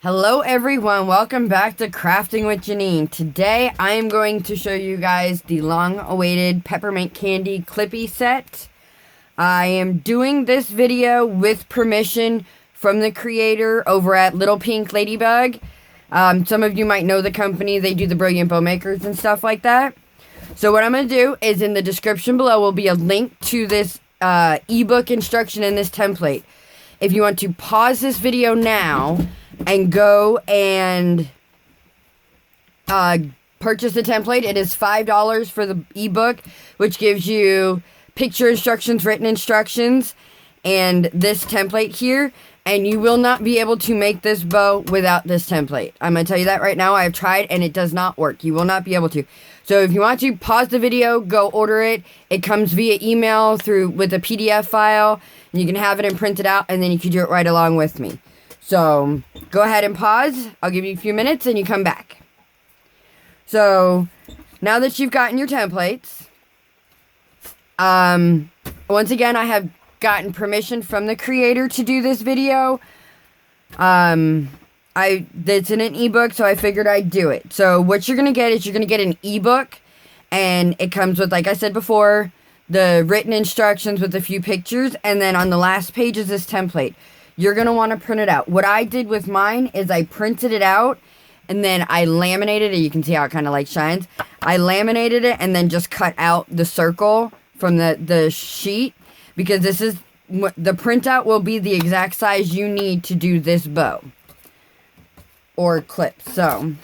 Hello everyone, welcome back to Crafting with Jeanine. Today I am going to show you guys the long-awaited Peppermint Candy Clippy set. I am doing this video with permission from the creator over at Little Pink Ladybug. Some of you might know the company, they do the Brilliant Bow Makers and stuff like that. So what I'm going to do is in the description below will be a link to this ebook instruction and this template. If you want to pause this video now and go and purchase the template. It is $5 for the ebook, which gives you picture instructions, written instructions, and this template here. And you will not be able to make this bow without this template. I'm going to tell you that right now. I have tried and it does not work. You will not be able to. So if you want to pause the video, go order it. It comes via email with a PDF file. And you can have it and print it out, and then you can do it right along with me. So, go ahead and pause. I'll give you a few minutes and you come back. So, now that you've gotten your templates, once again, I have gotten permission from the creator to do this video. It's in an ebook, so I figured I'd do it. So, what you're going to get is you're going to get an ebook, and it comes with, like I said before, the written instructions with a few pictures, and then on the last page is this template. You're going to want to print it out. What I did with mine is I printed it out and then I laminated it. You can see how it kind of like shines. I laminated it and then just cut out the circle from the sheet, because this is the printout will be the exact size you need to do this bow or clip. So I'm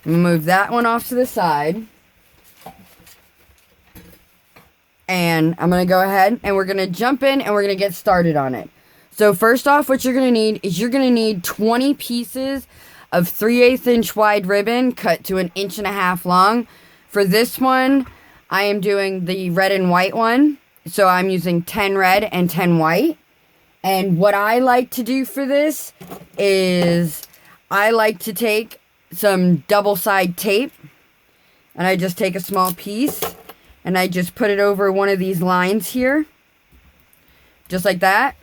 going to move that one off to the side. And I'm going to go ahead and we're going to jump in and we're going to get started on it. So first off, what you're going to need is you're going to need 20 pieces of 3/8 inch wide ribbon cut to 1.5 inches long. For this one, I am doing the red and white one. So I'm using 10 red and 10 white. And what I like to do for this is I like to take some double-side tape. And I just take a small piece and I just put it over one of these lines here. Just like that.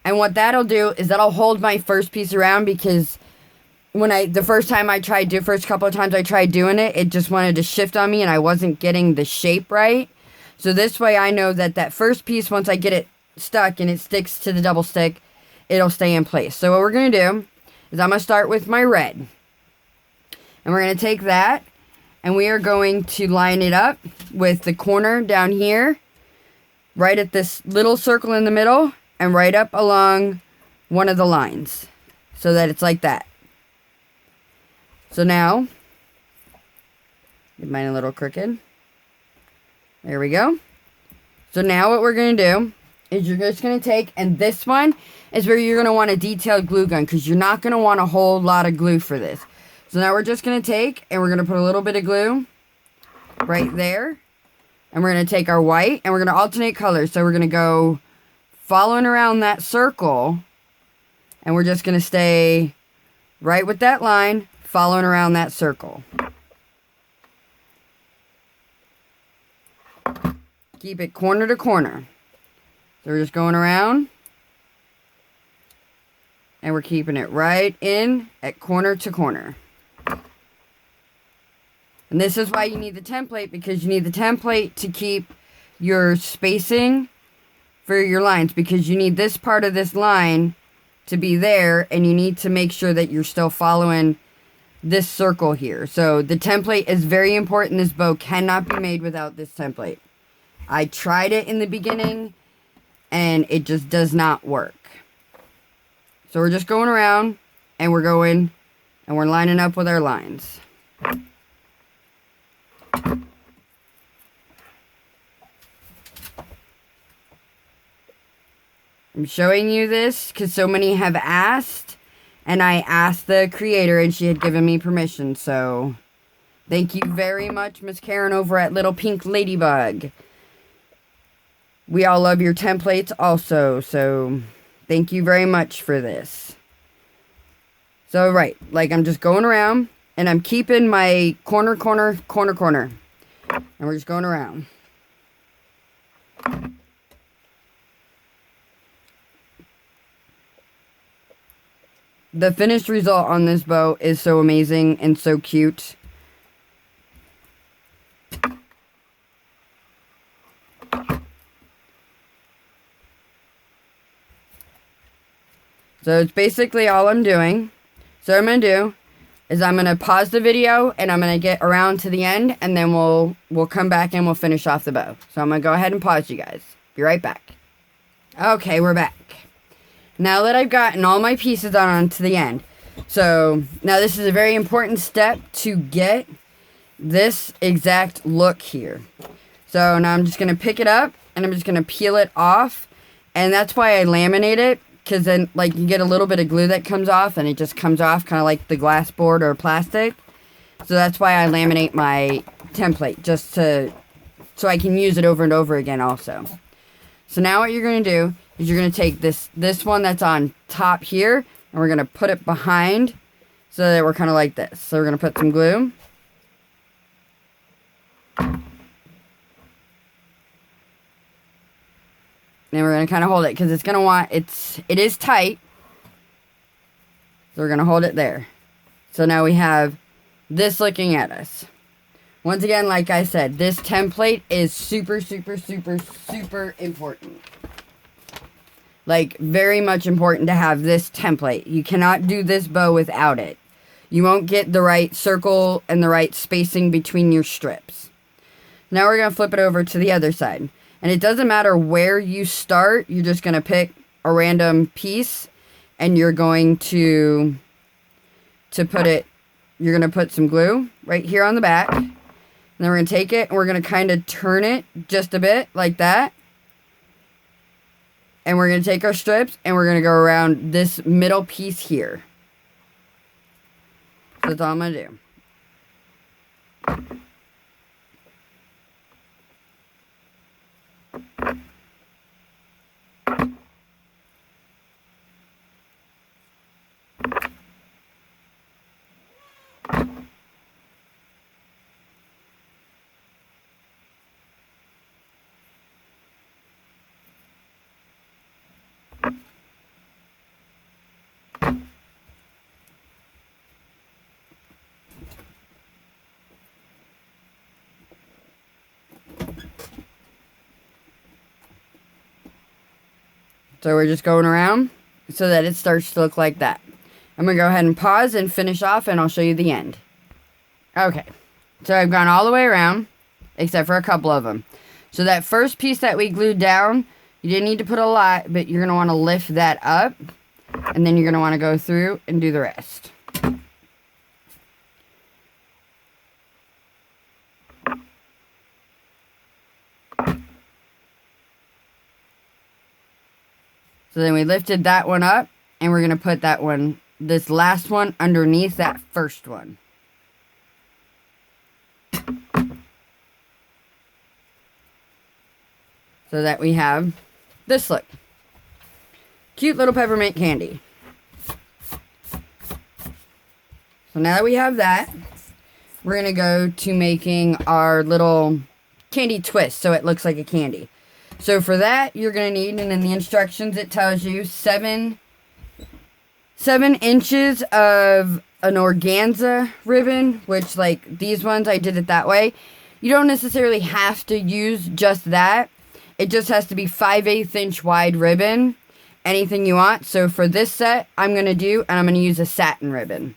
And what that'll do is that'll hold my first piece around, because the first couple of times I tried doing it, it just wanted to shift on me and I wasn't getting the shape right. So this way I know that first piece, once I get it stuck and it sticks to the double stick, it'll stay in place. So what we're going to do is I'm going to start with my red. And we're going to take that and we are going to line it up with the corner down here, right at this little circle in the middle, and right up along one of the lines, so that it's like that. So now, get mine a little crooked. There we go. So now what we're going to do is you're just going to take, and this one is where you're going to want a detailed glue gun, because you're not going to want a whole lot of glue for this. So now we're just going to take, and we're going to put a little bit of glue right there. And we're going to take our white, and we're going to alternate colors. So we're going to go following around that circle, and we're just going to stay right with that line, following around that circle. Keep it corner to corner. So we're just going around, and we're keeping it right in at corner to corner. And this is why you need the template, because you need the template to keep your spacing for your lines, because you need this part of this line to be there, and you need to make sure that you're still following this circle here. So the template is very important. This bow cannot be made without this template. I tried it in the beginning and it just does not work. So we're just going around and we're going and we're lining up with our lines. I'm showing you this because so many have asked, and I asked the creator and she had given me permission. So thank you very much, Miss Karen over at Little Pink Ladybug. We all love your templates also, so thank you very much for this. So right, like I'm just going around and I'm keeping my corner. And we're just going around. the finished result on this bow is so amazing and so cute. So it's basically all I'm doing. So what I'm going to do is I'm going to pause the video and I'm going to get around to the end and then we'll come back and we'll finish off the bow. So I'm going to go ahead and pause you guys. Be right back. Okay, we're back. Now that I've gotten all my pieces on to the end. So now this is a very important step to get this exact look here. So now I'm just going to pick it up and I'm just going to peel it off. And that's why I laminate it. Because then, like, you get a little bit of glue that comes off, and it just comes off kind of like the glass board or plastic. So that's why I laminate my template, just so I can use it over and over again also. So now what you're going to do is you're going to take this one that's on top here, and we're going to put it behind so that we're kind of like this. So we're going to put some glue. And we're going to kind of hold it because it's going to want, it is tight. So we're going to hold it there. So now we have this looking at us. Once again, like I said, this template is super, super, super, super important. Like, very much important to have this template. You cannot do this bow without it. You won't get the right circle and the right spacing between your strips. Now we're going to flip it over to the other side. And it doesn't matter where you start, you're just going to pick a random piece and you're going to put it, you're going to put some glue right here on the back. And then we're going to take it and we're going to kind of turn it just a bit like that. And we're going to take our strips and we're going to go around this middle piece here. So that's all I'm going to do. So we're just going around so that it starts to look like that. I'm going to go ahead and pause and finish off and I'll show you the end. Okay, so I've gone all the way around except for a couple of them. So that first piece that we glued down, you didn't need to put a lot, but you're going to want to lift that up and then you're going to want to go through and do the rest. So then we lifted that one up, and we're going to put that one, this last one, underneath that first one. So that we have this look. Cute little peppermint candy. So now that we have that, we're going to go to making our little candy twist so it looks like a candy. So for that, you're going to need, and in the instructions it tells you, 7 inches of an organza ribbon, which, like, these ones, I did it that way. You don't necessarily have to use just that. It just has to be 5/8 inch wide ribbon, anything you want. So for this set, I'm going to do, and I'm going to use a satin ribbon.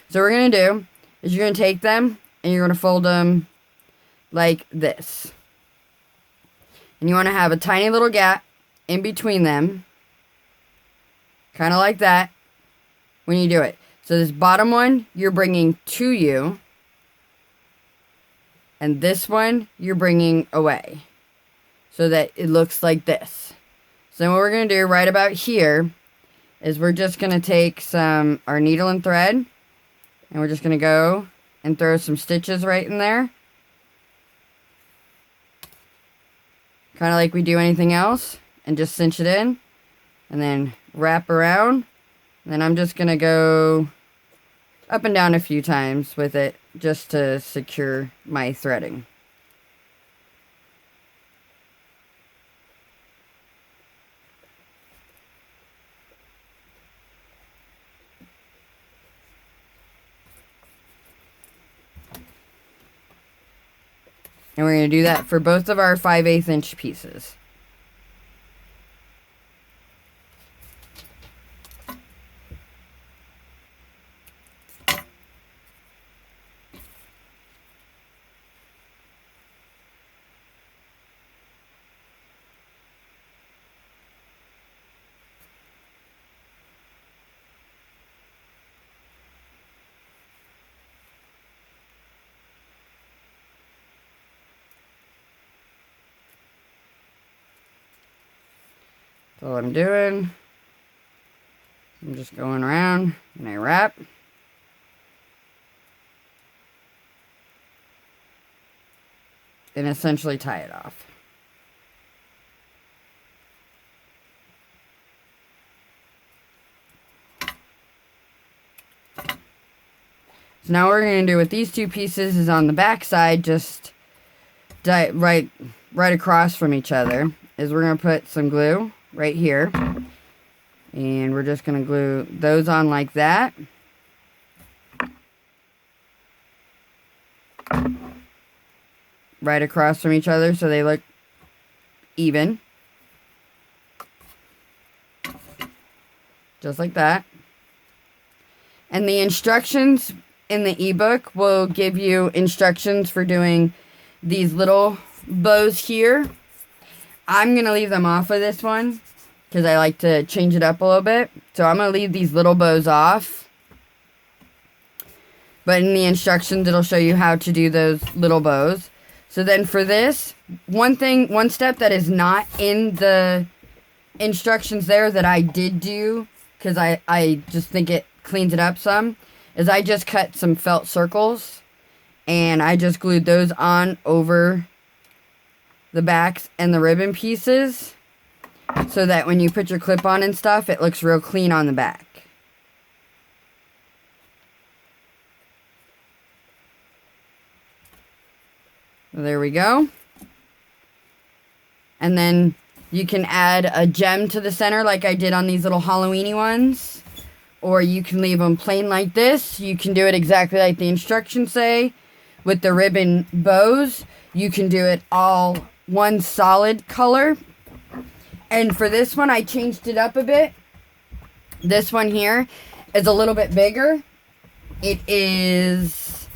So what we're going to do is you're going to take them, and you're going to fold them like this. And you want to have a tiny little gap in between them. Kind of like that when you do it. So this bottom one, you're bringing to you. And this one, you're bringing away. So that it looks like this. So what we're going to do right about here is we're just going to take our needle and thread. And we're just going to go and throw some stitches right in there. Kind of like we do anything else, and just cinch it in, and then wrap around. And then I'm just going to go up and down a few times with it, just to secure my threading. And we're going to do that for both of our 5/8 inch pieces. That's all I'm doing. I'm just going around and I wrap. And essentially tie it off. So now what we're going to do with these two pieces is on the back side, just right across from each other, is we're going to put some glue right here. And we're just going to glue those on like that. Right across from each other so they look even. Just like that. And the instructions in the ebook will give you instructions for doing these little bows here. I'm going to leave them off of this one because I like to change it up a little bit. So I'm going to leave these little bows off. But in the instructions, it'll show you how to do those little bows. So then for this, one step that is not in the instructions there that I did do, because I just think it cleans it up some, is I just cut some felt circles and I just glued those on over the backs and the ribbon pieces so that when you put your clip on and stuff, it looks real clean on the back. There we go. And then you can add a gem to the center like I did on these little Halloween-y ones. Or you can leave them plain like this. You can do it exactly like the instructions say. With the ribbon bows, you can do it all one solid color. And for this one, I changed it up a bit. This one here is a little bit bigger. It is...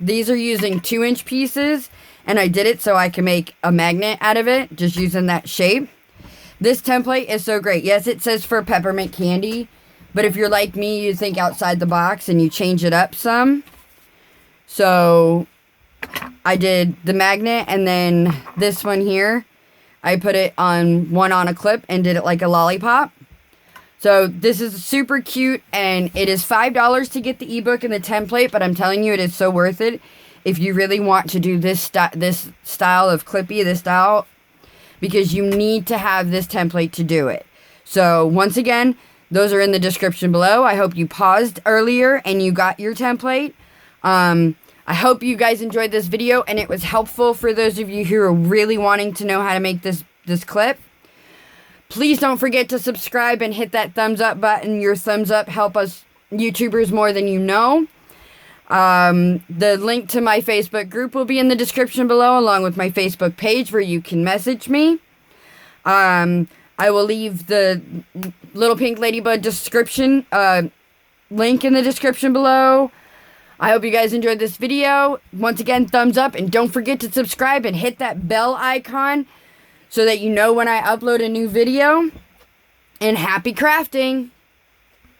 these are using 2-inch pieces, and I did it so I can make a magnet out of it, just using that shape. This template is so great. Yes, it says for peppermint candy, but if you're like me, you think outside the box and you change it up some. So I did the magnet, and then this one here, I put it on a clip and did it like a lollipop. So this is super cute, and it is $5 to get the ebook and the template, but I'm telling you, it is so worth it if you really want to do this style of clippy, this style, because you need to have this template to do it. So once again, those are in the description below. I hope you paused earlier and you got your template. I hope you guys enjoyed this video and it was helpful for those of you who are really wanting to know how to make this clip. Please don't forget to subscribe and hit that thumbs up button. Your thumbs up help us YouTubers more than you know. The link to my Facebook group will be in the description below, along with my Facebook page where you can message me. I will leave the Little Pink Ladybug description link in the description below. I hope you guys enjoyed this video. Once again, thumbs up, and don't forget to subscribe and hit that bell icon so that you know when I upload a new video. And happy crafting!